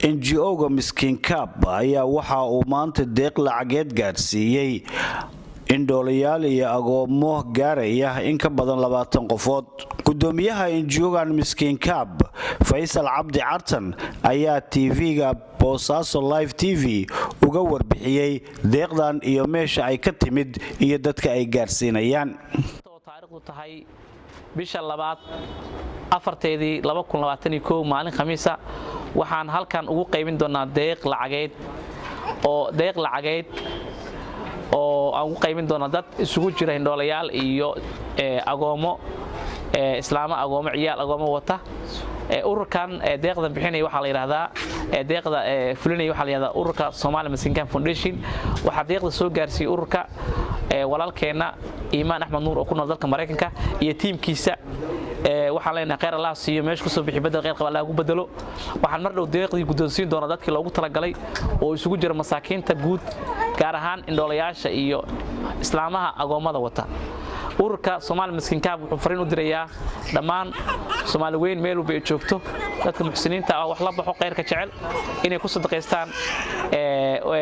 NGO-ga Miskiin Kaab ayaa waxa uu maanta deeq lacageed gaarsiiyay indhoolayaal iyo agoomo gaaraya in ka badan 20 qofood. Gudoomiyaha NGO-ga Miskiin Kaab, Faysal Cabdi Cartan, ayaa TV-ga Boosaaso Live TV uga warbixiyay deeqdan iyo meesha ay ka timid iyo dadka ay gaarsiinayaan. Taariikhdu tahay bisha labaad afarteedii 2021 maalin Khamiisa waxaan halkan ugu qaybin doonaa deeq lacageed oo aan ugu qaybin doonaa dad isugu jira indhoolayaal iyo agoomo islaama agoomo ciyaal agoomo wata ururkan deeqdan bixinay waxa la yiraahdaa deeqda fulinay waxa la yiraahdaa ururka Somali Miskiin Kaab Foundation waxa deeqda soo gaarsiiyay ururka walaalkeena Iimaan Axmed Nuur oo ku nool dalka Mareykanka iyo tiimkiisa waxaan leenahay khayr Allah siiyo meesha ku soo bixi bedel khayr qaba Allah ugu bedelo waxaan mar dhow deeqdii guddoonsiin doona dadkii loogu talagalay oo isugu jira masaakiinta guud gaar ahaan indhoolayaasha iyo islaamaha agoomada wata ururka Somali Miskiin Kaab wuxuu fariin u dirayaa dhammaan Soomaali weyn meel walba ay joogto dadka muxsiniinta ah wax la baxo khayrka jecel inay ku sadaqeystaan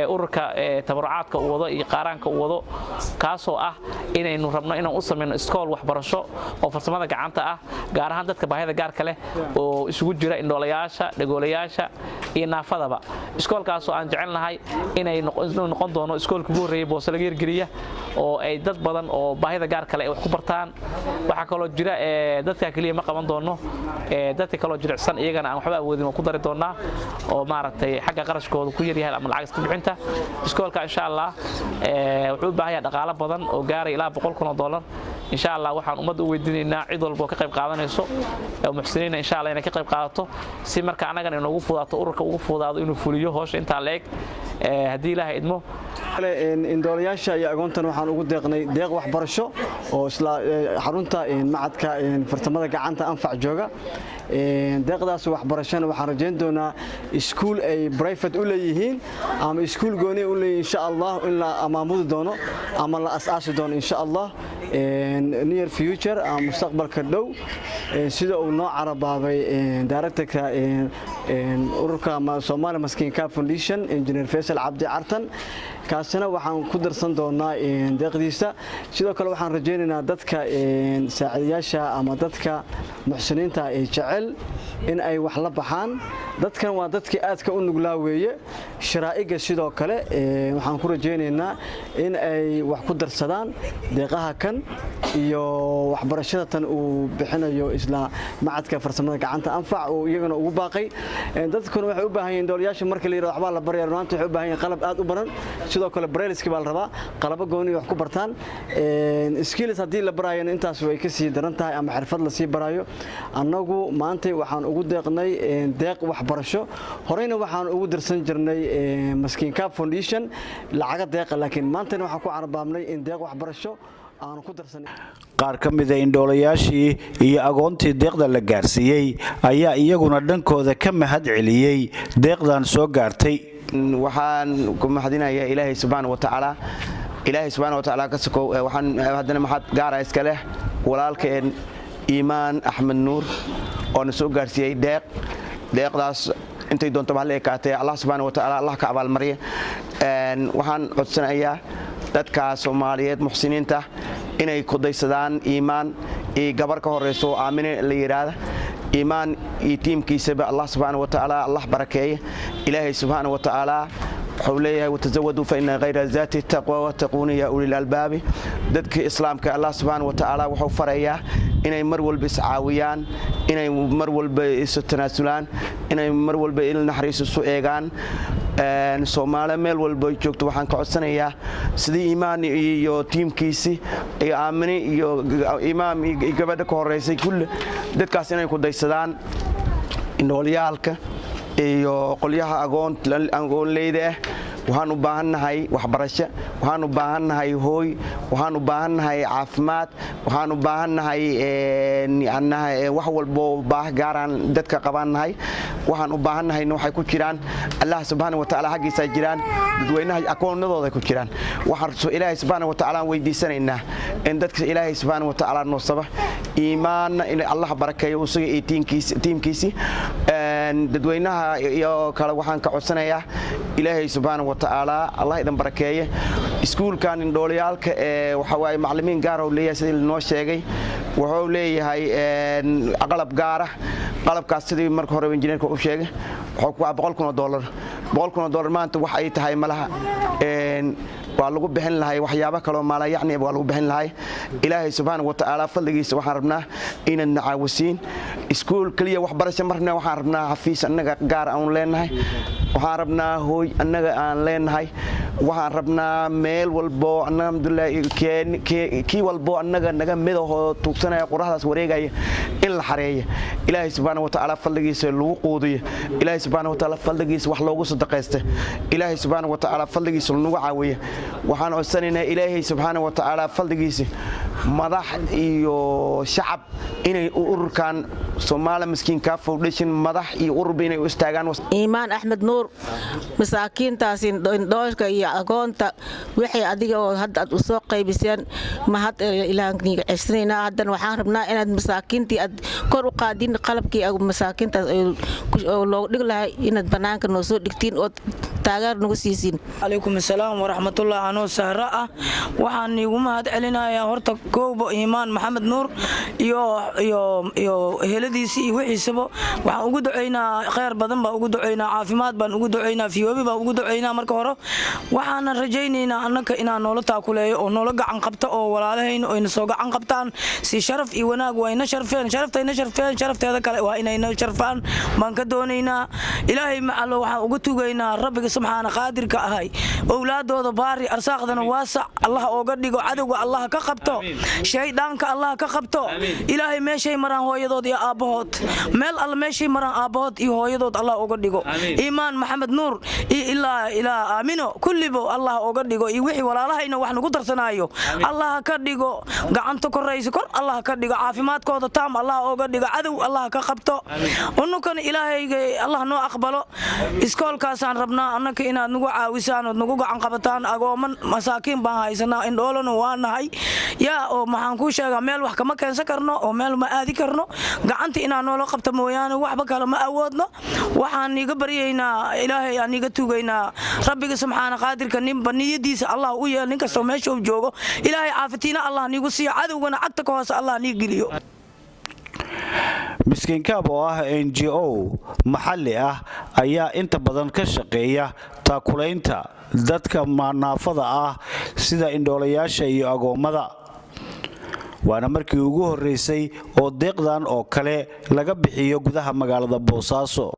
ururka tabarucaadka uu wado iyo qaaraanka uu wado kaasoo ah inaynu rabno inaan u sameeyno iskool waxbarasho oo farsamada gacanta ah gaar ahaan dadka baahida gaarka leh oo isugu jira indhoolayaasha dhagoolayaasha iyo naafadaba iskoolkaas oo aan jecelnahay inay noqon doono iskoolka ugu horeeyay Boos laga hirgeliya oo ay dad badan oo baahida gaarka leh wax ku bartaan waxa kale jira dadka kaliya ma qaban doono dadka kale jiricsan iyagana aan waxba awoodin ku dari doonaa oo maaragtay xagga qarashkooda ku yar yahay ama lacag iska bixinta iskoolka insha Allah wuxuu u baahan yahay dhaqaale badan oo gaaray ilaa $100,000 insha Allah waxaan ummadda u weydiinaynaa cid walba ka qayb qaadanayso oo muxsiniina insha Allah inay ka qayb qaadato si marka anaga inuu fudaato ururka ugu fudaado inuu fuliyo hawsha inta leeg hadii Ilaahay idmo indhoolayaasha iyo agoontan waxaan ugu deeqnay deeq waxbarasho oo isla xarunta macadka farsamada gacanta anfac jooga deeqdaas waxbarashana waxaan rajayn doonaa iskuul ay private u leeyihiin ama iskuul gooni u leeyihiin insha Allah in la amaamudi doono ama la asaasi doono insha Allah near future ama mustaqbalka dhow sida uu noo carabaabay directorka ururka Somali Miskiin Kaab Foundation Engineer Faysal Cabdi Cartan kaasina waxaan ku darsan doonaa deeqdiisa sidoo kale waxaan rajaynaynaa dadka saacidayaasha ama dadka muxsiniinta ay jecel in ay wax la baxaan dadkan waa dadkii aadka u nuglaa weeye sharaa'iga sidoo kale waxaan ku rajaynaynaa in ay wax ku darsadaan deeqaha kan iyo waxbarashada tan uu bixinayo isla macadka farsamada gacanta anfac oo iyagana ugu baaqay dadkuna waxay u baahan yihiin indhoolayaasha marka la yiraahdo waxba la barayaa maanta waxay u baahan yihiin qalab aad u badan sidoo kale brailleska baa la rabaa qalab gooni wax ku bartaan skills hadii la baraayana intaas way ka sii daran tahay ama xirfad la sii barayo annagu maanta waxaan ugu deeqnay deeq waxbarasho horeyna waxaan ugu dirsan jirnay Miskiin Kaab Foundation lacag deeq laakiin maanta waxaan ku carabaabnay in deeq waxbarasho aan ku darsanay qaar ka mid ah indhoolayaashii iyo agoontii deeqda la gaarsiiyay ayaa iyaguna dhankooda ka mahad celiyay deeqdan soo gaartay waxaan ku mahadinayaa Ilaahay subhanahu wa ta'ala ka soo waxaan hadana mahad gaar ah iska leh walaalkeen Iimaan Axmed Nuur oo soo gaarsiiyay deeqdaas intay doonto baa la eekaatay Allah subhanahu wa ta'ala Allah ka abaal mariyo waxaan codsanayaa dadka Soomaaliyeed muxsiniinta inay ku daysadaan Iimaan iyo gabar ka horeyso Aamine la yiraahdo Iimaan iyo tiimkiisa Allah subhanahu wa ta'ala Allah barakeeyo Ilaahay subhanahu wa ta'ala حوليها وتزودوا فإن غير ذات التقوى واتقون يا أولي الألباب ذاتك إسلامك الله سبحانه وتعالى وحفريا إني مرول بسعاويان إني مرول بستناسلان إني مرول بالنحريس السوئيغان Soomaali meel walba joogto waxaan ka codsanayaa sidii Iimaan iyo tiimkiisi ay Aamine iyo imaam iyo gabadha ka horeysay kulli dadkaas inay ku daysadaan indhooliyaalka iyo qolyaha agoonleyda waxaan u baahanahay waxbarasho waxaan u baahanahay hooy waxaan u baahanahay caafimaad waxaan u baahanahay wax walba baah gaaraan dadka qabannahay waxaan u baahanahay waxay ku jiraan Allah subhanahu wa ta'ala xaqiisa jiraan dadweynaha akoonadooda ku jiraan waxaan Ilaahay subhanahu wa ta'ala weydiisanaynaa in dadka Ilaahay subhanahu wa ta'ala noo saba iimaan in Allah barakeeyo usuga tiimkiisi dadweynaha iyo kale waxaan ka codsanayaa ilaahay subxaanahu wa tacaala allah idin barakeeye iskuulkan indhooliyaalka waxa waaye macallimiin gaar oo leeyahay sidii noo sheegay wuxuu leeyahay qalab gaar ah qalabkaas sidii marka hore injineerka u sheegay wuxuu ku $100,000 $100,000 maanta wax ay tahay malaha waa lagu bixin lahay waxyaabo kale oo maala yacni waa lagu bixin lahay ilaahay subxaanahu wa tacaala fadligiisa waxaan rabnaa inaan nacaawisiin iskuul kaliya waxbarasho marna waxaan rabnaa xafiis annaga gaar aan leenahay waxaan rabnaa hooy annaga aan leenahay waxaan rabnaa meel walbo alxamdulillah kii walbo annaga naga midahoo tuugsanaya quraxdaas wareegaya in la xareeyo ilaahay subxaanahu wa tacaala fadligiisa lagu quudiyo ilaahay subxaanahu wa tacaala fadligiisa wax loogu sadaqaysto ilaahay subxaanahu wa tacaala fadligiisa lagu caawiyo waxaan codsanaynaa ilaahay subxaanahu wa tacaala fadligiisa madax iyo shacab inay ururkan Somali Miskiinka Foundation madax iyo urur inay u istaagaan Iimaan Axmed Nuur masaakiintaas indhoolka iyo agoonta wixii adiga oo hadda aad u soo qaybiseen mahad ilaahniga cisnayna hadan waxaan rabnaa inaad masaakiintii aad kor u qaadin qalabkii masaakiintaas oo loo dhig lahay inaad banaanka noo soo dhigtiin oo taageer nagu siisin alaykum asalaam wa rahmatullahi anoo sahra ah waxaan nigu mahad celinayaa horta koobo Iimaan Maxamed Nuur iyo heladiisi iyo wixiisaba waxaan ugu duceynaa khayr badan baa ugu duceynaa caafimaad baan ugu duceynaa fiyoobi baa ugu duceynaa marka hore waxaan rajaynaynaa annaka inaan noola taakuleeyo oo noola gacan qabto oo walaalahayna oo ina soo gacan qabtaan si sharaf iyo wanaag waa ina sharfeen sharafteeda kale waa inayna sharfaan baan ka doonaynaa ilaahay macallo waxaan ugu tugaynaa rabbiga subxaana qaadirka ahay awlaadooda baari arsaaqdana waasac allah ooga dhigo cadowga allah ka qabto shaydaanka allah ka qabto ilaahay meeshay maraan hooyadood iyo aabahood meel alla meeshay maraan aabahood iyo hooyadood allah ooga dhigo Iimaan Maxamed Nuur ilaa aamino kullibo allah ooga dhigo iyo wixii walaalahayna wax nagu darsanaayo allah ka dhigo gacanta korayso kor allah ka dhigo caafimaadkooda taam allah ooga dhigo cadow allah ka qabto unukan ilaahayga allah noo aqbalo iskoolkaasaan rabnaa annaka inaad nagu caawisaan oo nagu gacan qabataan agooman masaakiin baan haysanaa indhoolana waa nahay yaa oo maxaan ku sheegaa meel wax kama keensan karno oo meel ma aadi karno gacanta inaan noola qabto mooyaane waxba kale ma awoodno waxaan niga baryaynaa ilaahay aan niga tugaynaa rabbiga subxaana qaadirka ninba niyadiisa allah u yeel nin kastoo meesha uu joogo ilaahay caafitiina allah nigu siiyo cadowgana cagta ka hoose allah nii geliyo Miskiinkaab oo ah NGO maxalli ah ayaa inta badan ka shaqeeya taakulaynta dadka naafada ah sida indhoolayaasha iyo agoomada waana markii ugu horeysay oo deeqdan oo kale laga bixiyo gudaha magaalada Boosaaso